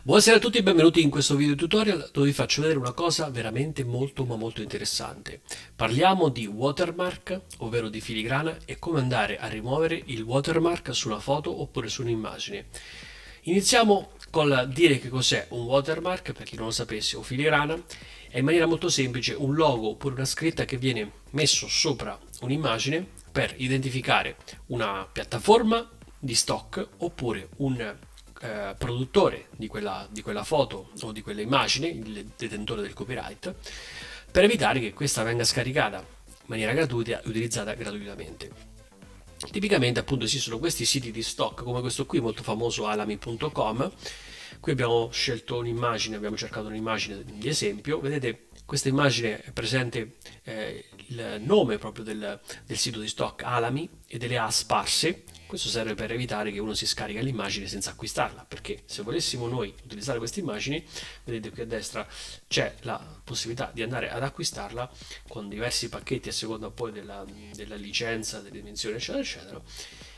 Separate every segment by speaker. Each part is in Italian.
Speaker 1: Buonasera a tutti e benvenuti in questo video tutorial dove vi faccio vedere una cosa veramente molto ma molto interessante. Parliamo di watermark, ovvero di filigrana, e come andare a rimuovere il watermark su una foto oppure su un'immagine. Iniziamo col dire che cos'è un watermark, per chi non lo sapesse, o filigrana. È in maniera molto semplice un logo oppure una scritta che viene messo sopra un'immagine per identificare una piattaforma di stock oppure un produttore di quella foto o di quella immagine, il detentore del copyright, per evitare che questa venga scaricata in maniera gratuita e utilizzata gratuitamente. Tipicamente appunto esistono questi siti di stock come questo qui molto famoso alami.com. Qui abbiamo scelto un'immagine, abbiamo cercato un'immagine di esempio. Vedete, questa immagine è presente il nome proprio del sito di stock Alami e delle A sparse. Questo serve per evitare che uno si scarica l'immagine senza acquistarla, perché se volessimo noi utilizzare queste immagini, vedete qui a destra c'è la possibilità di andare ad acquistarla con diversi pacchetti a seconda poi della licenza, delle dimensioni eccetera eccetera.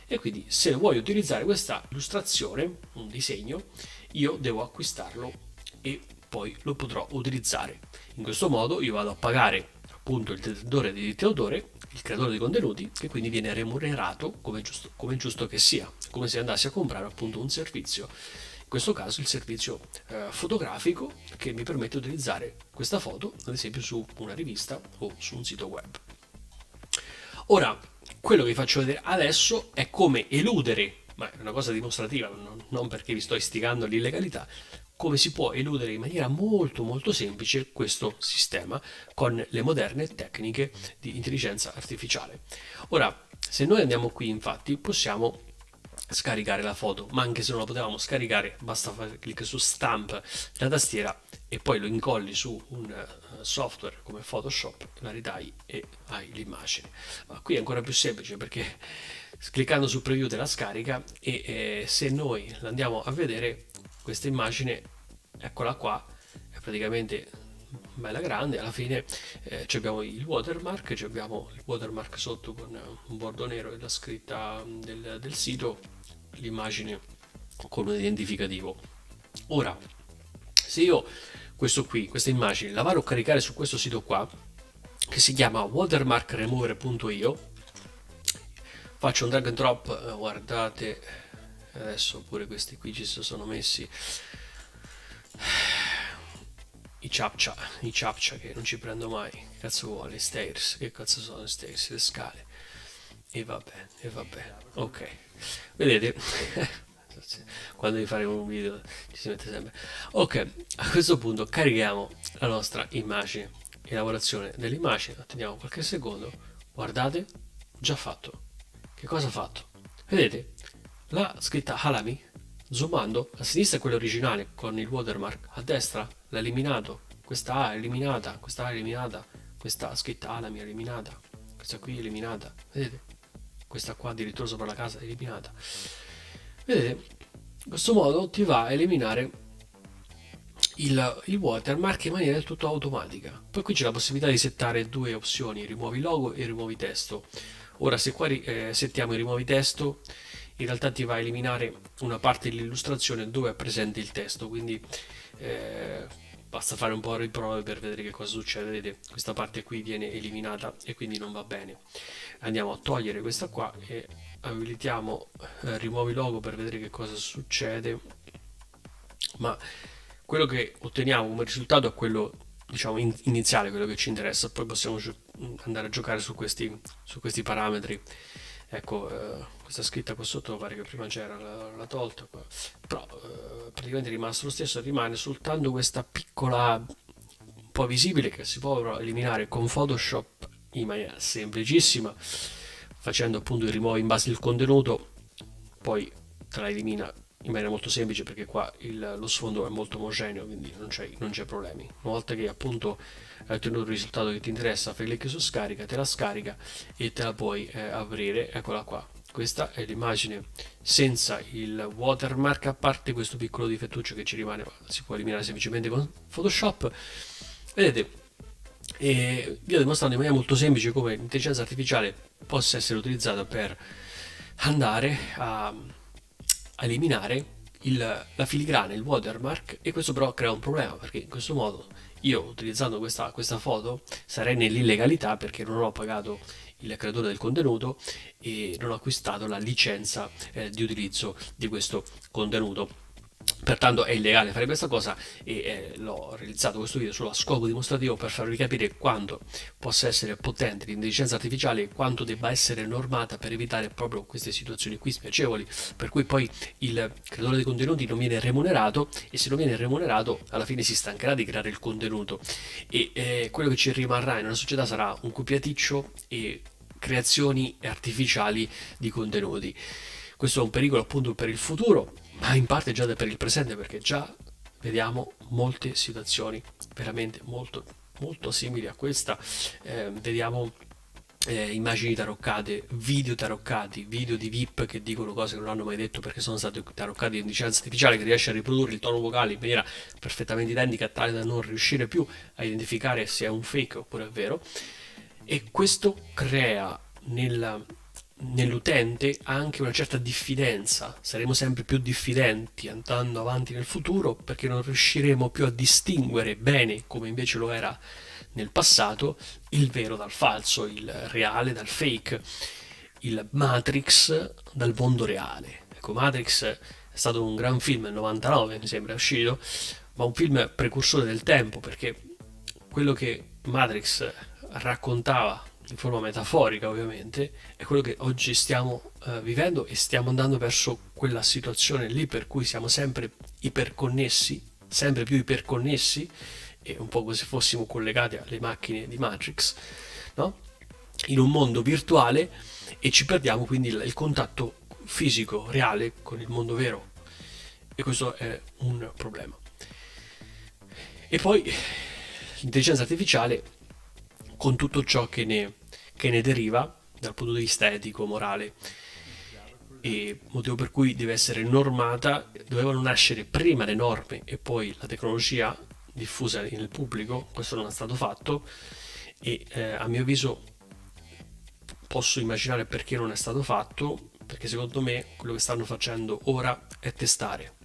Speaker 1: E quindi se vuoi utilizzare questa illustrazione, un disegno, io devo acquistarlo e poi lo potrò utilizzare. In questo modo io vado a pagare appunto il detentore di diritto d'autore, il creatore di contenuti, che quindi viene remunerato come giusto che sia, come se andassi a comprare appunto un servizio. In questo caso il servizio fotografico che mi permette di utilizzare questa foto ad esempio su una rivista o su un sito web. Ora, quello che vi faccio vedere adesso è come eludere, ma è una cosa dimostrativa, non perché vi sto istigando all'illegalità, come si può eludere in maniera molto molto semplice questo sistema con le moderne tecniche di intelligenza artificiale. Ora, se noi andiamo qui infatti possiamo scaricare la foto, ma anche se non la potevamo scaricare basta fare clic su stamp la tastiera e poi lo incolli su un software come Photoshop, la ritagli e hai l'immagine. Ma qui è ancora più semplice perché cliccando su preview te la scarica e se noi la andiamo a vedere questa immagine, eccola qua, è praticamente bella grande. Alla fine abbiamo il watermark sotto con un bordo nero e la scritta del sito, l'immagine con un identificativo. Ora, se io questa immagine la vado a caricare su questo sito qua che si chiama watermarkremover.io, faccio un drag and drop, guardate adesso pure questi qui ci sono messi i captcha che non ci prendo mai. Che cazzo vuole? Stairs, che cazzo sono le stairs? Le scale. E vabbè, ok, vedete. Quando devi fare un video ci si mette sempre. Ok, a questo punto carichiamo la nostra immagine, elaborazione dell'immagine, attendiamo qualche secondo, guardate, già fatto. Che cosa ha fatto? Vedete la scritta Halami, zoomando a sinistra è quella originale con il watermark, a destra l'ha eliminato, questa A è eliminata, questa A è eliminata, questa scritta Halami è eliminata, questa qui è eliminata, vedete? Questa qua addirittura sopra la casa è eliminata. Vedete? In questo modo ti va a eliminare il watermark in maniera del tutto automatica. Poi qui c'è la possibilità di settare due opzioni, rimuovi logo e rimuovi testo. Ora se qua settiamo i rimuovi testo, in realtà ti va a eliminare una parte dell'illustrazione dove è presente il testo, quindi basta fare un po' di prove per vedere che cosa succede. Vedete, questa parte qui viene eliminata e quindi non va bene. Andiamo a togliere questa qua e abilitiamo rimuovi logo per vedere che cosa succede, ma quello che otteniamo come risultato è quello, diciamo, iniziale, quello che ci interessa. Poi possiamo andare a giocare su questi parametri. Ecco, questa scritta qua sotto pare che prima c'era, l'ha tolta, però praticamente è rimasto lo stesso. Rimane soltanto questa piccola un po' visibile che si può però eliminare con Photoshop in maniera semplicissima, facendo appunto il rimuovi in base al contenuto, poi te la elimina in maniera molto semplice perché qua lo sfondo è molto omogeneo, quindi non c'è problemi. Una volta che appunto hai ottenuto il risultato che ti interessa, fai clic su scarica, te la scarica e te la puoi aprire. Eccola qua, questa è l'immagine senza il watermark, a parte questo piccolo difettuccio che ci rimane, ma si può eliminare semplicemente con Photoshop. Vedete, e vi ho dimostrato in maniera molto semplice come l'intelligenza artificiale possa essere utilizzata per andare a eliminare la filigrana, il watermark, e questo però crea un problema perché in questo modo io, utilizzando questa foto, sarei nell'illegalità perché non ho pagato il creatore del contenuto e non ho acquistato la licenza di utilizzo di questo contenuto. Pertanto è illegale fare questa cosa e l'ho realizzato questo video solo a scopo dimostrativo per farvi capire quanto possa essere potente l'intelligenza artificiale e quanto debba essere normata per evitare proprio queste situazioni qui spiacevoli, per cui poi il creatore dei contenuti non viene remunerato e se non viene remunerato alla fine si stancherà di creare il contenuto e quello che ci rimarrà in una società sarà un copiaticcio e creazioni artificiali di contenuti. Questo è un pericolo appunto per il futuro, ma in parte già per il presente, perché già vediamo molte situazioni veramente molto, molto simili a questa. Vediamo immagini taroccate, video taroccati, video di VIP che dicono cose che non hanno mai detto perché sono stati taroccati di intelligenza artificiale che riesce a riprodurre il tono vocale in maniera perfettamente identica, tale da non riuscire più a identificare se è un fake oppure è vero. E questo crea nell'utente anche una certa diffidenza, saremo sempre più diffidenti andando avanti nel futuro perché non riusciremo più a distinguere bene, come invece lo era nel passato, il vero dal falso, il reale dal fake, il Matrix dal mondo reale. Ecco, Matrix è stato un gran film nel 99, mi sembra è uscito, ma un film precursore del tempo perché quello che Matrix raccontava in forma metaforica ovviamente è quello che oggi stiamo vivendo e stiamo andando verso quella situazione lì per cui siamo sempre iperconnessi, sempre più iperconnessi e un po' come se fossimo collegati alle macchine di Matrix, no? In un mondo virtuale e ci perdiamo quindi il contatto fisico reale con il mondo vero e questo è un problema. E poi l'intelligenza artificiale con tutto ciò che ne deriva dal punto di vista etico, morale e motivo per cui deve essere normata, dovevano nascere prima le norme e poi la tecnologia diffusa nel pubblico, questo non è stato fatto e a mio avviso posso immaginare perché non è stato fatto, perché secondo me quello che stanno facendo ora è testare,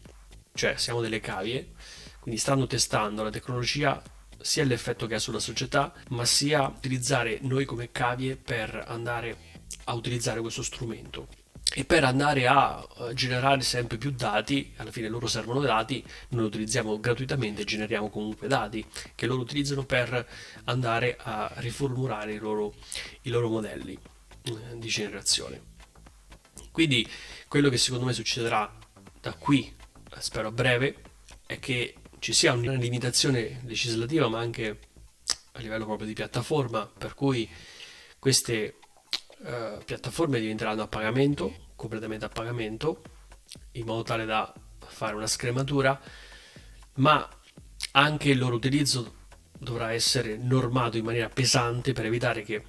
Speaker 1: cioè siamo delle cavie, quindi stanno testando la tecnologia sia l'effetto che ha sulla società, ma sia utilizzare noi come cavie per andare a utilizzare questo strumento e per andare a generare sempre più dati, alla fine loro servono dati, noi lo utilizziamo gratuitamente, generiamo comunque dati che loro utilizzano per andare a riformulare i loro modelli di generazione. Quindi quello che secondo me succederà da qui, spero a breve, è che ci sia una limitazione legislativa ma anche a livello proprio di piattaforma per cui queste piattaforme diventeranno a pagamento, completamente a pagamento, in modo tale da fare una scrematura, ma anche il loro utilizzo dovrà essere normato in maniera pesante per evitare che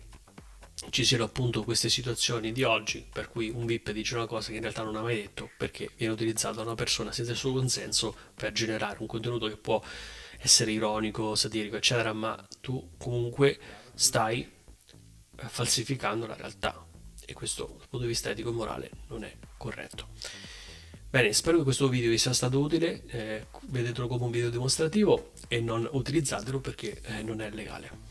Speaker 1: ci siano appunto queste situazioni di oggi per cui un VIP dice una cosa che in realtà non ha mai detto perché viene utilizzato da una persona senza il suo consenso per generare un contenuto che può essere ironico, satirico eccetera, ma tu comunque stai falsificando la realtà e questo dal punto di vista etico e morale non è corretto. Bene, spero che questo video vi sia stato utile, vedetelo come un video dimostrativo e non utilizzatelo perché non è legale.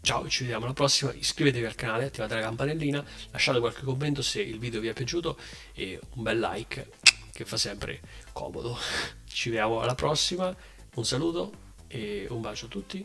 Speaker 1: Ciao, ci vediamo alla prossima, iscrivetevi al canale, attivate la campanellina, lasciate qualche commento se il video vi è piaciuto e un bel like che fa sempre comodo. Ci vediamo alla prossima, un saluto e un bacio a tutti.